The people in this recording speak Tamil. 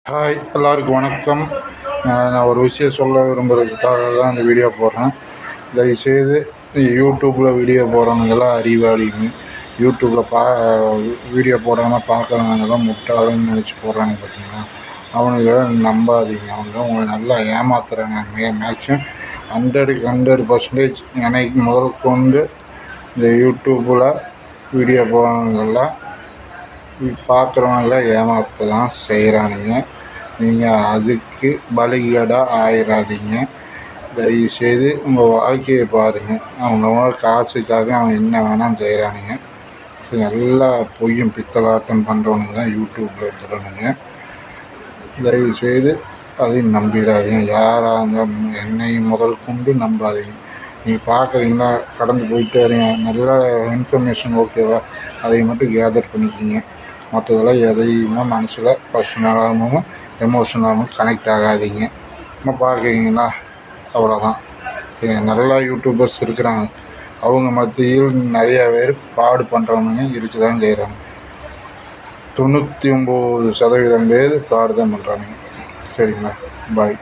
ஹாய், எல்லாருக்கும் வணக்கம். நான் ஒரு விஷயம் சொல்ல விரும்புகிறதுக்காக தான் இந்த வீடியோ போடுறேன். தயவுசெய்து யூடியூப்பில் வீடியோ போடுறவங்கெல்லாம் அறிவாளிங்க. யூடியூப்பில் வீடியோ போடாமல் பார்க்குறவங்கெல்லாம் முட்டாளன்னு நினச்சி போடுறாங்க பார்த்தீங்களா, அவனுங்களை நம்பாதீங்க. அவங்க உங்களை நல்லா ஏமாத்துறாங்க. மேக்ஸிமம் 100% எனக்கு முதல் கொண்டு இந்த யூடியூப்பில் வீடியோ போடுறவங்கெல்லாம் பார்க்குறவங்கள ஏமாற்ற தான் செய்கிறானுங்க. நீங்கள் அதுக்கு பலிகடாக ஆயிடாதீங்க. தயவுசெய்து உங்கள் வாழ்க்கையை பாருங்கள். அவங்கவுங்க காசுக்காக அவன் என்ன வேணாலும் செய்கிறானுங்க. நல்லா பொய்யும் பித்தலாட்டம் பண்ணுறவனுங்க தான் யூடியூப்பில் இருக்கிறவனுங்க. தயவுசெய்து அதையும் நம்பிடாதீங்க. யாராக இருந்தாலும் என்னையும் முதல் கொண்டு நம்பாதீங்க. நீங்கள் பார்க்குறீங்களா, கடந்து போயிட்டே இருங்க. நல்ல இன்ஃபர்மேஷன் ஓகேவா, அதை மட்டும் கேதர் பண்ணிக்கிங்க. மற்றதெல்லாம் எதையுமே மனசில் பர்சனலாகவும் எமோஷனலாகவும் கனெக்ட் ஆகாதீங்க. நம்ம பார்க்குறீங்களா, அவ்வளோதான். நல்லா யூடியூபர்ஸ் இருக்கிறாங்க. அவங்க மத்தியில் நிறையா பேர் ஃப்ராடு பண்ணுறவங்க இருக்க தான் செய்கிறாங்க. 99% பேர் ஃப்ராடு தான் பண்ணுறாங்க. சரிங்களா, பாய்.